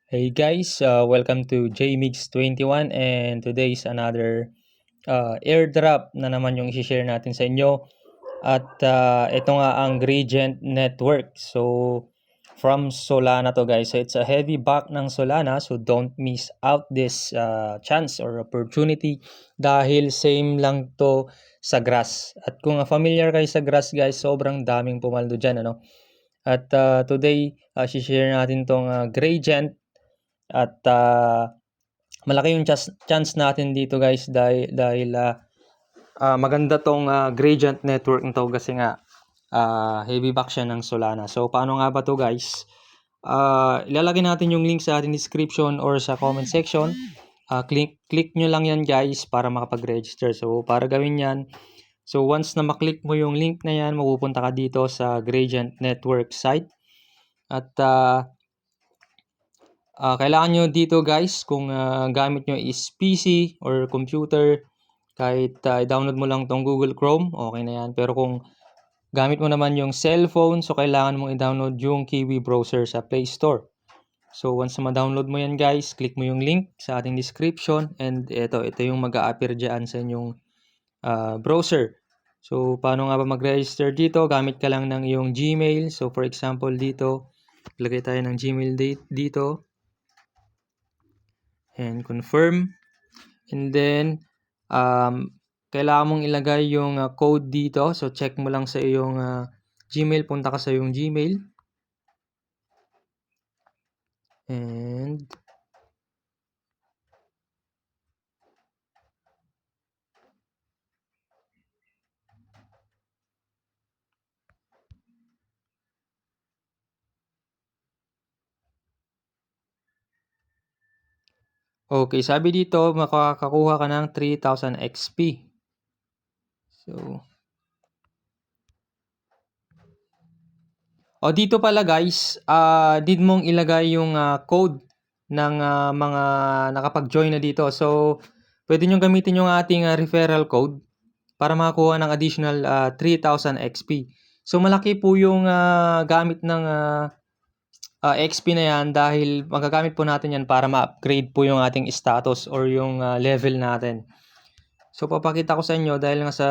Hey guys, welcome to JMix21 and today is another airdrop na naman yung i-share natin sa inyo. At ito nga ang Gradient Network. So from Solana to guys. So it's a heavy back ng Solana, so don't miss out this chance or opportunity dahil same lang to sa Grass. At kung familiar kayo sa Grass guys, sobrang daming pumaldo dyan ano. At today, share natin tong Gradient at malaki yung chance natin dito guys dahil maganda tong gradient network nito kasi nga heavy back siya ng Solana. So paano nga ba to guys? Ilalagay natin yung link sa ating description or sa comment section. Click nyo lang yan guys para makapag-register. So para gawin yan, so once na maklik mo yung link na yan, mapupunta ka dito sa Gradient Network site. At kailangan nyo dito guys, kung gamit nyo is PC or computer, kahit i-download mo lang tong Google Chrome, okay na yan. Pero kung gamit mo naman yung cellphone, so kailangan mong i-download yung Kiwi browser sa Play Store. So once na ma-download mo yan guys, click mo yung link sa ating description and ito yung mag-a-appear dyan sa inyong browser. So paano nga ba mag-register dito? Gamit ka lang ng iyong Gmail. So for example dito, lagay tayo ng Gmail dito. And confirm. And then, kailangan mong ilagay yung code dito. So, check mo lang sa iyong Gmail. Punta ka sa iyong Gmail. And, okay, sabi dito, makakakuha ka ng 3,000 XP. So, dito pala guys, need mong ilagay yung code ng mga nakapag-join na dito. So, pwede nyo gamitin yung ating referral code para makakuha ng additional 3,000 XP. So, malaki po yung gamit ng XP na yan dahil magagamit po natin yan para ma-upgrade po yung ating status or yung level natin. So, papakita ko sa inyo dahil nga sa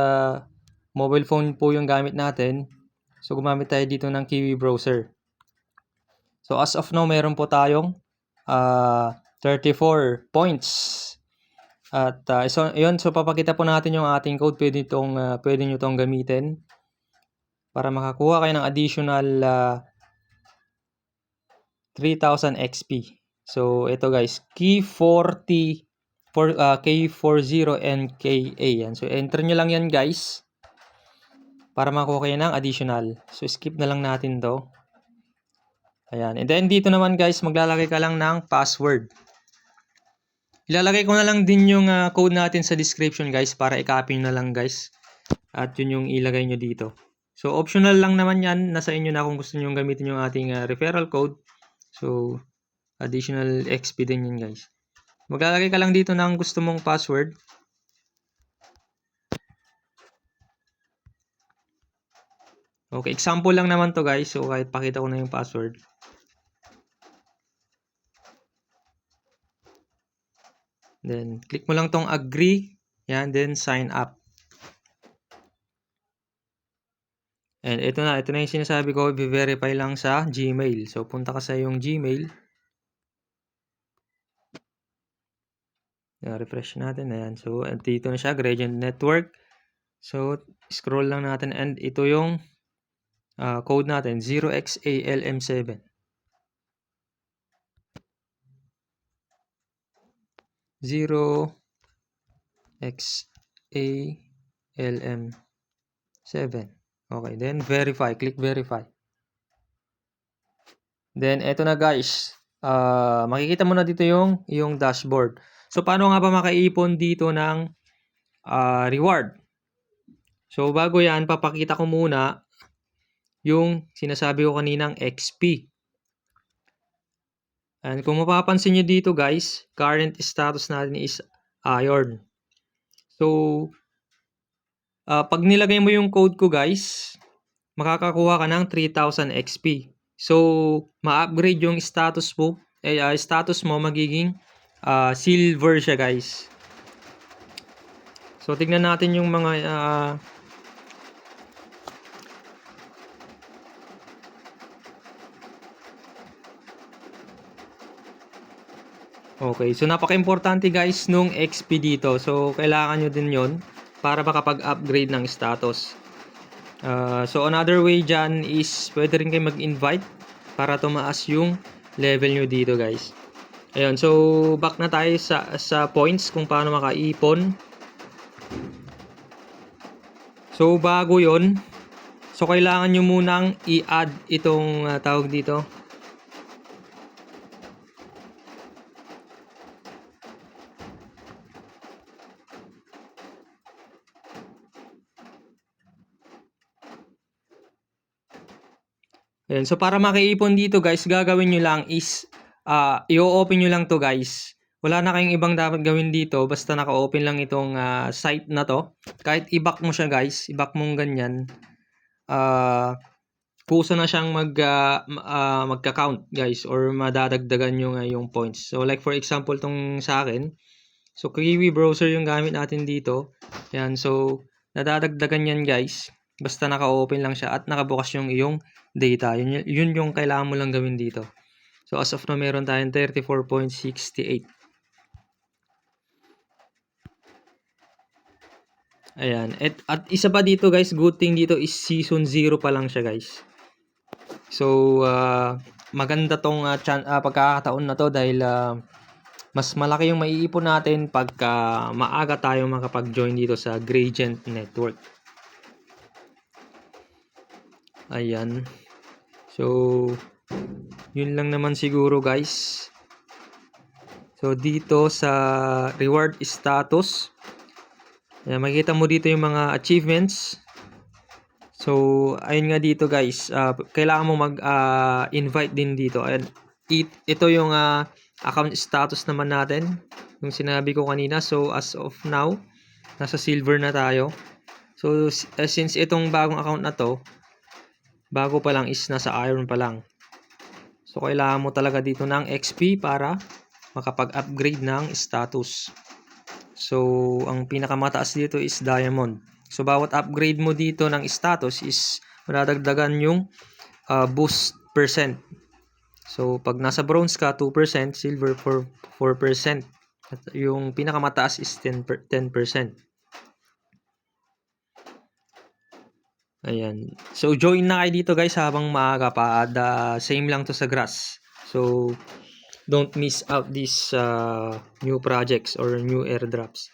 mobile phone po yung gamit natin. So, gumamit tayo dito ng Kiwi browser. So, as of now, meron po tayong 34 points. At so papakita po natin yung ating code. Pwede nyo itong gamitin para makakuha kayo ng additional 3,000 XP. So, ito guys, K40 and KA. Yan. So, enter nyo lang yan guys para makuha kayo ng additional. So, skip na lang natin to. Ayan. And then, dito naman guys, maglalagay ka lang ng password. Ilalagay ko na lang din yung code natin sa description guys para i-copy na lang guys. At yun yung ilagay nyo dito. So, optional lang naman yan. Nasa inyo na kung gusto nyo gamitin yung ating referral code. So, additional XP din yun guys. Maglalagay ka lang dito ng gusto mong password. Okay, example lang naman to guys. So, kahit pakita ko na yung password. Then, click mo lang tong agree. Yan, then sign up. And ito na yung sinasabi ko, i-verify lang sa Gmail. So, punta ka sa yung Gmail. Refresh natin. Ayan. So, dito na siya, Gradient Network. So, scroll lang natin and ito yung code natin, 0xALM7. 0xALM7. Okay, then verify. Click verify. Then, eto na guys. Makikita mo na dito yung dashboard. So, paano nga ba makaipon dito ng reward? So, bago yan, papakita ko muna yung sinasabi ko kaninang XP. And kung mapapansin nyo dito guys, current status natin is iron. So, pag nilagay mo yung code ko guys, makakakuha ka ng 3,000 XP. So, ma-upgrade yung status mo status mo magiging silver siya, guys. So tignan natin yung mga okay, so napaka-importante guys nung XP dito. So kailangan nyo din yon para makapag-upgrade ng status. So another way dyan is pwede rin kayo mag-invite para tumaas yung level nyo dito, guys. Ayun, so back na tayo sa points kung paano makaipon. So bago yon, so kailangan nyo munang i-add itong tawag dito. Ayan, so para makiipon dito guys, gagawin nyo lang is i-open nyo lang to guys. Wala na kayong ibang dapat gawin dito, basta naka-open lang itong site na to. Kahit i-back mo siya guys, i-back mong ganyan, kusa na siyang magka-count guys, or madadagdagan nyo yung points. So like for example tong sa akin, so Kiwi browser yung gamit natin dito. Yan, so nadadagdagan yan guys, basta naka-open lang siya at nakabukas yung iyong data. Yun yung kailangan mo lang gawin dito. So as of now, meron tayong 34.68. Ayan. At isa pa dito guys, good thing dito is season 0 pa lang siya guys. So maganda tong pagkakataon na to dahil mas malaki yung maiipon natin pagka maaga tayong makapag-join dito sa Gradient Network. Ayan. So, yun lang naman siguro guys. So, dito sa reward status, ayan, makikita mo dito yung mga achievements. So, ayun nga dito guys, kailangan mo mag-invite din dito. Ayan, ito yung account status naman natin, yung sinabi ko kanina. So, as of now, nasa silver na tayo. So, since itong bagong account na to, bago pa lang is nasa iron pa lang. So, kailangan mo talaga dito ng XP para makapag-upgrade ng status. So, ang pinakamataas dito is diamond. So, bawat upgrade mo dito ng status is madadagdagan yung boost percent. So, pag nasa bronze ka, 2%, silver 4%. At yung pinakamataas is 10%. Ayan. So, join na kayo dito guys habang maaga pa. Same lang to sa grass. So, don't miss out these new projects or new airdrops.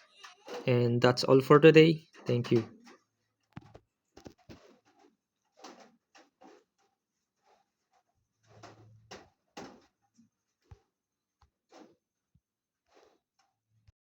And that's all for today. Thank you.